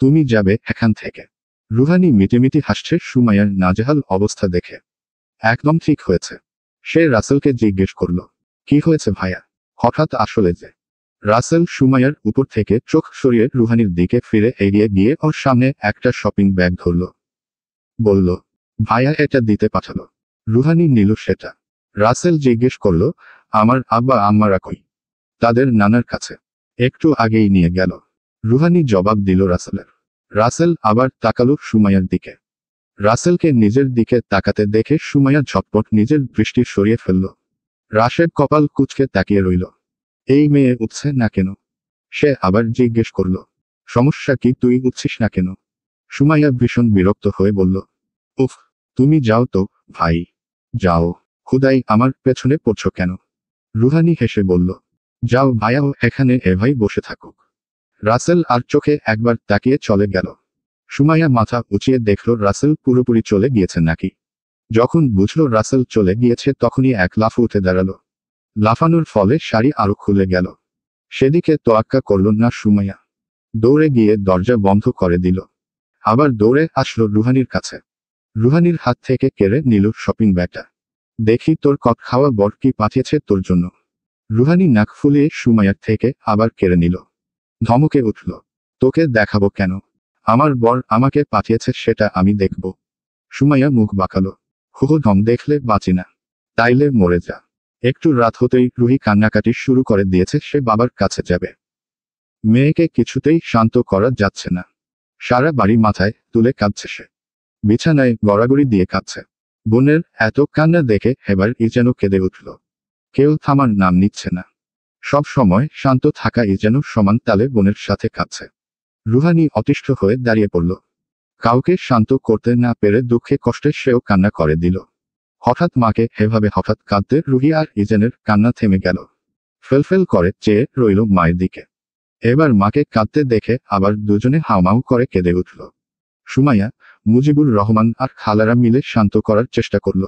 তুমি যাবে এখান থেকে? রুহানি মিটিমিটি হাসছে সুমাইয়ার নাজেহাল অবস্থা দেখে। একদম ঠিক হয়েছে। সে রাসেলকে জিজ্ঞেস করল, কি হয়েছে ভাইয়া? হঠাৎ আসলে যে? রাসেল সুমাইয়ার উপর থেকে চোখ সরিয়ে রুহানির দিকে ফিরে এগিয়ে গিয়ে ওর সামনে একটা শপিং ব্যাগ ধরল। বলল, ভাইয়া এটা দিতে পাঠালো। রুহানি নিল সেটা। রাসেল জিজ্ঞেস করল, আমার আব্বা আম্মারা কই? তাদের নানার কাছে। একটু আগেই নিয়ে গেল। রুহানি জবাব দিল রাসেলের। রাসেল আবার তাকালো সুমাইয়ার দিকে। রাসেলকে নিজের দিকে তাকাতে দেখে সুমাইয়া ঝটপট নিজের দৃষ্টি সরিয়ে ফেলল। রাশেদ কপাল কুঁচকে তাকিয়ে রইল। এই মেয়ে উঠছে না কেন? সে আবার জিজ্ঞেস করল, সমস্যা কি, তুই উঠছিস না কেন? সুমাইয়া ভীষণ বিরক্ত হয়ে বলল, উফ, তুমি যাও তো ভাই, যাও। খুদাই আমার পেছনে পড়ছ কেন? রুহানি হেসে বলল, যাও ভাইয়াও এখানে এভাবেই বসে থাকুক। রাসেল আর চোখে একবার তাকিয়ে চলে গেল। সুমাইয়া মাথা উঁচিয়ে দেখল রাসেল পুরোপুরি চলে গিয়েছে নাকি। যখন বুঝল রাসেল চলে গিয়েছে তখনই এক লাফ উঠে দাঁড়ালো। লাফানোর ফলে শাড়ি আরো খুলে গেল। সেদিকে তোয়াক্কা করল না সুমাইয়া। দৌড়ে গিয়ে দরজা বন্ধ করে দিল। আবার দৌড়ে আসলো রুহানির কাছে। রুহানির হাত থেকে কেড়ে নিল শপিং ব্যাগটা। দেখি তোর কপ খাওয়া বর কি পাঠিয়েছে তোর জন্য। রুহানি নাক ফুলিয়ে সুমাইয়ার থেকে আবার কেড়ে নিল। ধমকে উঠল, তোকে দেখাবো কেন? আমার বর আমাকে পাঠিয়েছে সেটা আমি দেখব। সুমাইয়া মুখ বাঁকালো, হুহু ধম দেখলে বাঁচি না। তাইলে মরে যা। একটু রাত হতেই রুহি কান্নাকাটি শুরু করে দিয়েছে, সে বাবার কাছে যাবে। মেয়েকে কিছুতেই শান্ত করা যাচ্ছে না। সারা বাড়ি মাথায় তুলে কাঁদছে সে। বিছানায় গড়াগড়ি দিয়ে কাঁদছে। বোনের এত কান্না দেখে এবার যেন কেঁদে উঠল। কেউ থামার নাম নিচ্ছে না। সব সময় শান্ত থাকা যেন সমান তালে বোনের সাথে কাঁদছে। রুহানি অতিষ্ঠ হয়ে দাঁড়িয়ে পড়ল। কাউকে শান্ত করতে না পেরে দুঃখে কষ্টে সেও কান্না করে দিল। হঠাৎ মাকে এভাবে হঠাৎ কাঁদতে রুহি আর ইজেনের কান্না থেমে গেল। ফেলফেল করে চেয়ে রইল মায়ের দিকে। এবার মাকে কাঁদতে দেখে আবার দুজনে হাউমাউ করে কেঁদে উঠল। সুমাইয়া, মুজিবুর রহমান আর খালারা মিলে শান্ত করার চেষ্টা করল।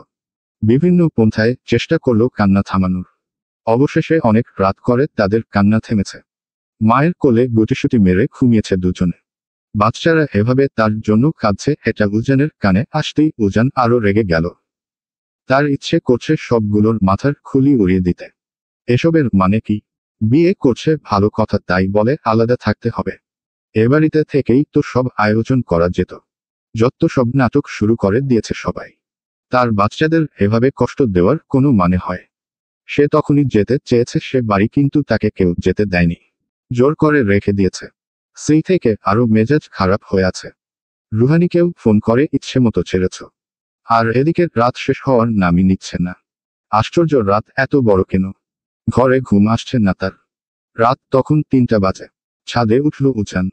বিভিন্ন পন্থায় চেষ্টা করল কান্না থামানোর। অবশেষে অনেক রাত করে তাদের কান্না থেমেছে। মায়ের কোলে গুটিসুটি মেরে ঘুমিয়েছে দুজনে। বাচ্চারা এভাবে তার জন্য কাঁদছে এটা উজানের কানে আসতেই উজান আরো রেগে গেল। তার ইচ্ছে করছে সবগুলোর মাথার খুলি উড়িয়ে দিতে। এসবের মানে কি? বিয়ে করছে ভালো কথা, তাই বলে আলাদা থাকতে হবে? এ বাড়িতে থেকেই তো সব আয়োজন করা যেত। যত সব নাটক শুরু করে দিয়েছে সবাই। তার বাচ্চাদের এভাবে কষ্ট দেওয়ার কোনো মানে হয়? সে তখনই যেতে চেয়েছে সে বাড়ি, কিন্তু তাকে কেউ যেতে দেয়নি। জোর করে রেখে দিয়েছে। সেই থেকে আরো মেজাজ খারাপ হয়ে আছে। রুহানিকেও ফোন করে ইচ্ছে মতো ছেড়েছ। আর এদিকে রাত শেষ হওয়ার নামই নিচ্ছে না। আশ্চর্য, রাত এত বড় কেন? ঘরে ঘুম আসছে না তার। রাত তখন 3টা বাজে। ছাদে উঠল উজান।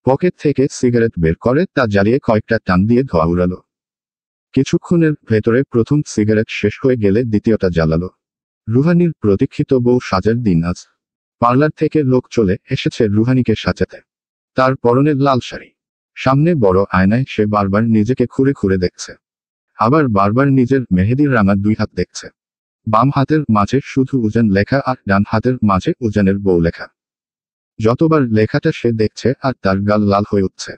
পকেট থেকে সিগারেট বের করে তা জ্বালিয়ে কয়েকটা টান দিয়ে ধোয়া উড়ালো। কিছুক্ষণের ভেতরে প্রথম সিগারেট শেষ হয়ে গেলে দ্বিতীয়টা জ্বালালো। রুহানির প্রতীক্ষিত বউ সাজার দিন আজ। পার্লার থেকে লোক চলে এসেছে রুহানিকে সাজাতে। তার পরনে লাল শাড়ি। সামনে বড় আয়নায় সে বারবার নিজেকে খুঁড়ে খুঁড়ে দেখছে। আবার বারবার নিজের মেহেদির রাঙা 2 হাত দেখছে। বাম হাতের মাঝে শুধু উজান লেখা আর ডান হাতের মাঝে উজানের বউ লেখা। যতবার লেখাটা সে দেখছে আর তার গাল লাল হয়ে উঠছে।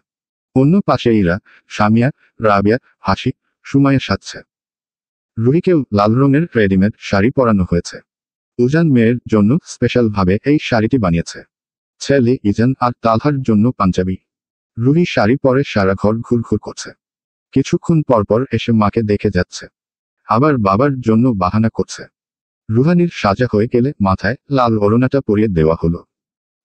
অন্য পাশে ইরা, সামিয়া, রাবিয়া, হাসি, সুমাইয়া সাজছে। রুহিকেও লাল রঙের রেডিমেড শাড়ি পরানো হয়েছে। উজান মেয়ের জন্য স্পেশাল ভাবে এই শাড়িটি বানিয়েছে। ছেলে ইজান আর তালহার জন্য পাঞ্জাবি। রুহি শাড়ি পরে সারা ঘর ঘুরঘুর করছে। কিছুক্ষণ পরপর এসে মাকে দেখে যাচ্ছে। আবার বাবার জন্য বাহানা করছে। রুহানির সাজা হয়ে গেলে মাথায় লাল ওড়নাটা পরিয়ে দেওয়া হলো।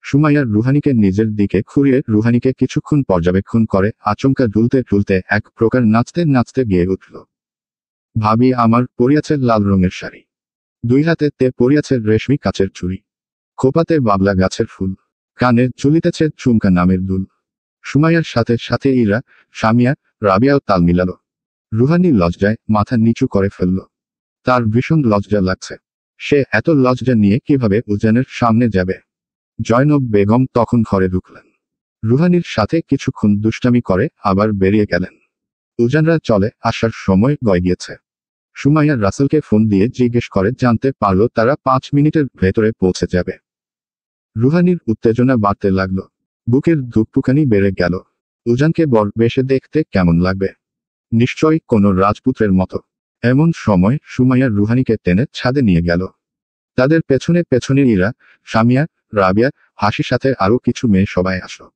সুমাইয়া রুহানিকে নিজের দিকে ঘুরিয়ে রুহানিকে কিছুক্ষণ পর্যবেক্ষণ করে আচমকা ঢুলতে ঢুলতে এক প্রকার নাচতে নাচতে গিয়ে উঠল। ভাবি আমার পরিয়াছে লাল রঙের শাড়ি। 2 হাতে তে পরিয়াছে রেশমি কাচের চুড়ি। খোপাতে বাবলা গাছের ফুল। কানে ঝুলিতেছে ঝুমকা নামের দুল। সুমাইয়ার সাথে সাথে ইরা, সামিয়া, রাবিয়াও তাল মিলালো। রুহানি লজ্জায় মাথা নিচু করে ফেলল। তার ভীষণ লজ্জা লাগছে। সে এত লজ্জা নিয়ে কিভাবে উজানের সামনে যাবে? জয়নব বেগম তখন ঘরে ঢুকলেন। রুহানির সাথে কিছুক্ষণ দুষ্টামি করে আবার বেরিয়ে গেলেন। উজানরা চলে আসার সময় গয়ে গিয়েছে। সুমাইয়া রাসেলকে ফোন দিয়ে জিজ্ঞেস করে জানতে পারল তারা 5 মিনিটের ভেতরে পৌঁছে যাবে। রুহানির উত্তেজনা বাড়তে লাগলো। বুকের ধুকপুকানি বেড়ে গেল। উজানকে বর বেশে দেখতে কেমন লাগবে? নিশ্চয়ই কোনো রাজপুত্রের মতো। এমন সময় সুমাইয়া রুহানিকে টেনে ছাদে নিয়ে গেল। তাদের পেছনে পেছনে ইরা, সামিয়া, রাবিয়া, হাসির সাথে আরো কিছু মেয়ে সবাই আসলো।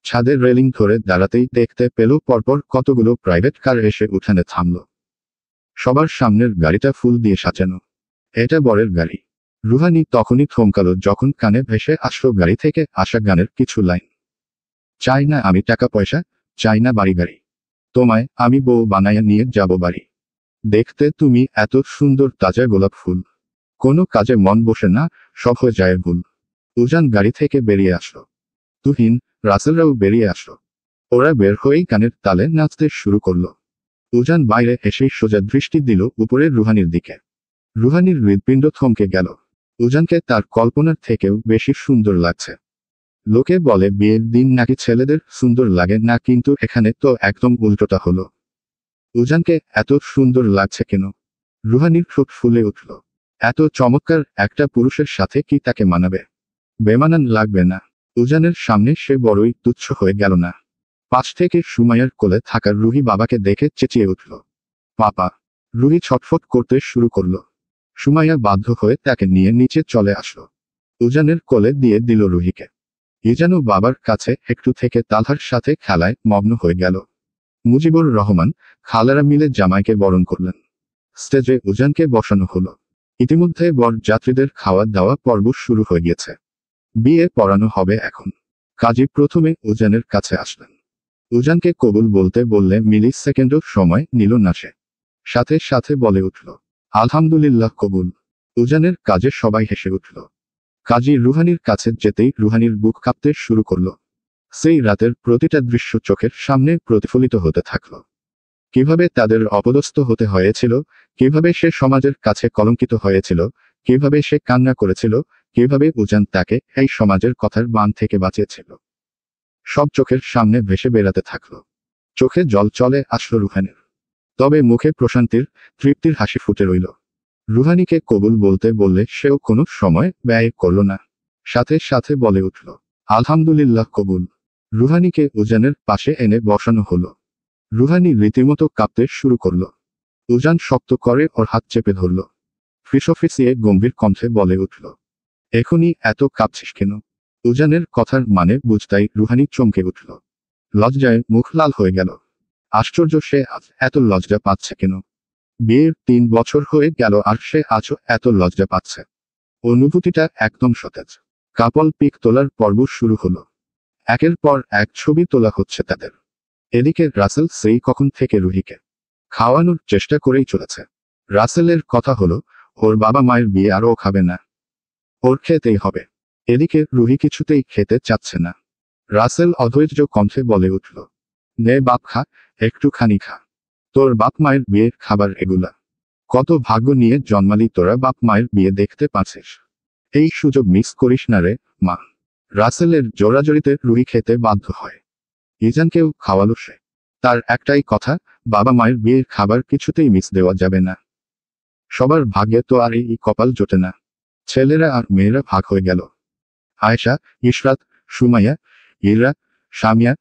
ছাদের রেলিং ধরে দাঁড়াতেই দেখতে পেল পরপর কতগুলো প্রাইভেট কার এসে উঠানে থামল। সবার সামনের গাড়িটা ফুল দিয়ে সাজানো। এটা বরের গাড়ি। রুহানি তখনই থমকালো যখন কানে ভেসে আসলো গাড়ি থেকে আসা গানের কিছু লাইন। চাই না আমি টাকা পয়সা, চাই না বাড়ি গাড়ি, তোমায় আমি বউ বানাইয়া নিয়ে যাব বাড়ি। দেখতে তুমি এত সুন্দর তাজা গোলাপ ফুল, কোনো কাজে মন বসে না, সব হয়ে যায় ভুল। উজান গাড়ি থেকে বেরিয়ে আসলো। তুহিন, রাসেলরাও বেরিয়ে আসলো। ওরা বের হয়েই গানের তালে নাচতে শুরু করলো। উজান বাইরে এসেই সোজা দৃষ্টি দিল উপরের রুহানির দিকে। রুহানির হৃৎপিণ্ড থমকে গেল। উজানকে তার কল্পনার থেকেও বেশি সুন্দর লাগছে। লোকে বলে বিয়ের দিন নাকি ছেলেদের সুন্দর লাগে না, কিন্তু এখানে তো একদম উল্টোটা হলো। উজানকে এত সুন্দর লাগছে কেন? রুহানির ঠোঁট ফুলে উঠল। এত চমৎকার একটা পুরুষের সাথে কি তাকে মানাবে? বেমানান লাগবে না? উজানের সামনে সে বড়ই তুচ্ছ হয়ে গেল না? পাশ থেকে সুমাইয়ার কোলে থাকা রুহি বাবাকে দেখে চেঁচিয়ে উঠল, পাপা! রুহি ছটফট করতে শুরু করল। সুমাইয়া বাধ্য হয়ে তাকে নিয়ে নিচে চলে আসলো। উজানের কোলে দিয়ে দিল রুহিকে। ইজানু বাবার কাছে একটু থেকে তালহার সাথে খেলায় মগ্ন হয়ে গেল। মুজিবুর রহমান, খালারা মিলে জামাইকে বরণ করলেন। স্টেজে উজানকে বসানো হলো। ইতিমধ্যে বর যাত্রীদের খাওয়া দাওয়া পর্ব শুরু হয়ে গিয়েছে। বিয়ে পড়ানো হবে এখন। কাজী প্রথমে উজানের কাছে আসলেন। উজানকে কবুল বলতে বললে মিলি সেকেন্ডও সময় নিল না সে। সাথে সাথে বলে উঠল, আলহামদুলিল্লাহ কবুল। উজানের কাজে সবাই হেসে উঠল। কাজী রুহানির কাছে যেতেই রুহানির বুক কাঁপতে শুরু করল। সেই রাতের প্রতিটা দৃশ্য চোখের সামনে প্রতিফলিত হতে থাকল। কিভাবে তাদের অপদস্থ হতে হয়েছিল, কিভাবে সে সমাজের কাছে কলঙ্কিত হয়েছিল, কিভাবে সে কান্না করেছিল, কিভাবে উজান তাকে এই সমাজের কথার বান থেকে বাঁচিয়েছিল। সব চোখের সামনে ভেসে বেড়াতে থাকল। চোখে জল চলে আসলো রুহানির। তবে মুখে প্রশান্তির, তৃপ্তির হাসি ফুটে রইল। রুহানিকে কবুল বলতে বললে সেও কোনো সময় ব্যয় করল না। সাথে সাথে বলে উঠল, আলহামদুলিল্লাহ কবুল। রুহানিকে উজানের পাশে এনে বসানো হলো। রুহানি রীতিমতো কাঁপতে শুরু করল। উজান শক্ত করে ওর হাত চেপে ধরল। ফিসফিসিয়ে গম্ভীর কণ্ঠে বলে উঠল, এখনই এত কাঁপছিস কেন? উজানের কথার মানে বুঝতাই রুহানি চমকে উঠল। লজ্জায় মুখ লাল হয়ে গেল। আশ্চর্য, সে আজ এত লজ্জা পাচ্ছে কেন? বিয়ের 3 বছর হয়ে গেল আর সে আজও এত লজ্জা পাচ্ছে। অনুভূতিটা একদম সতেজ। কাপল পিক তোলার পর্ব শুরু হলো। একের পর এক ছবি তোলা হচ্ছে তাদের। এদিকে রাসেল সেই কখন থেকে রুহিকে খাওয়ানোর চেষ্টা করেই চলেছে। রাসেলের কথা হলো, ওর বাবা মায়ের বিয়ে আর ও খাবে না, ওর খেতেই হবে। এদিকে রুহি কিছুতেই খেতে চাচ্ছে না। রাসেল অধৈর্য কণ্ঠে বলে উঠল, নে বাপ খা, একটুখানি খা। তোর বাপ মায়ের বিয়ের খাবার এগুলা। কত ভাগ্য নিয়ে জন্মালি তোরা বাপ মায়ের বিয়ে দেখতে পাচ্ছিস। এই সুযোগ মিস করিস না রে মা। রাসেলের জোরাজোরিতে রুহি খেতে বাধ্য হয়। ইজানকেও খাওয়ালো সে। তার একটাই কথা, বাবা মায়ের বিয়ের খাবার কিছুতেই মিস দেওয়া যাবে না। সবার ভাগ্যে তো আর এই কপাল জোটে না। ছেলেরা আর মেয়েরা ভাগ হয়ে গেল। আয়েশা, ইশরাত, সুমাইয়া, ইরা, সামিয়া,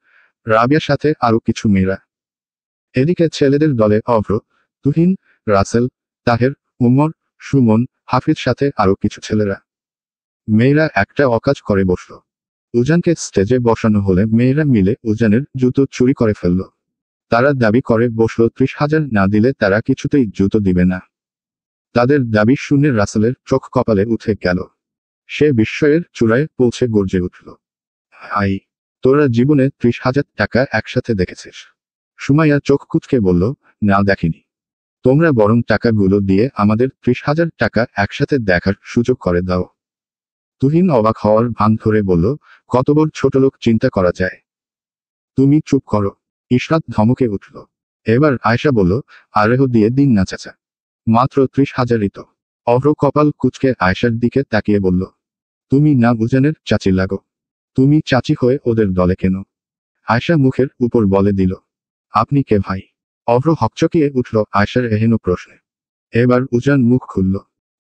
রাবিয়ার সাথে আরো কিছু মেয়েরা। এদিকে ছেলেদের দলে অভ্র, তুহিন, রাসেল, তাহের, উমর, সুমন, হাফিজ সাথে আরো কিছু ছেলেরা। মেয়েরা একটা অকাজ করে বসল। উজানকে স্টেজে বসানো হলে মেয়েরা মিলে উজানের জুতো চুরি করে ফেলল। তারা দাবি করে বসল 30,000 না দিলে তারা কিছুতেই জুতো দিবে না। তাদের দাবি শুনে রাসেলের চোখ কপালে উঠে গেল। সে বিস্ময়ের চূড়ায় পৌঁছে গর্জে উঠল, আই, তোরা জীবনে 30,000 টাকা একসাথে দেখেছিস? সুমাইয়া চোখ কুঁচকে বলল, না দেখিনি। তোমরা বরং টাকাগুলো দিয়ে আমাদের 30,000 টাকা একসাথে দেখার সুযোগ করে দাও। তুহিন অবাক হওয়ার ভান ধরে বলল, কত বড় ছোটলোক চিন্তা করা যায়। তুমি চুপ করো। ইশরাত ধমকে উঠল। এবার আয়েশা বলল, আরেহ দিয়ে দিন না চাচা, মাত্র 30,000ই তো। অভ্র কপাল কুঁচকে আয়েশার দিকে তাকিয়ে বলল, তুমি না উজানের চাচি লাগো, তুমি চাচি হয়ে ওদের দলে কেন? আয়েশা মুখের উপর বলে দিল, আপনি কে ভাই? অভ্র হকচকিয়ে উঠল আয়েশার এহেন প্রশ্নে। এবার উজান মুখ খুলল।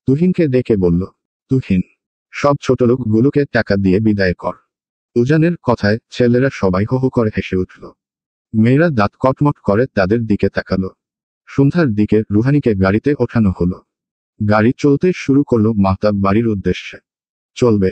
তুহিনকে ডেকে বলল, তুহিন, সব ছোটলোকগুলোকে টাকা দিয়ে বিদায় কর। উজানের কথায় ছেলেরা সবাই হো হো করে হেসে উঠল। মেয়েরা দাঁত কটমট করে তাদের দিকে তাকালো। সন্ধ্যার দিকে রুহানিকে গাড়িতে ওঠানো হলো। গাড়ি চলতে শুরু করলো মাহতাব বাড়ির উদ্দেশ্যে। চলবে।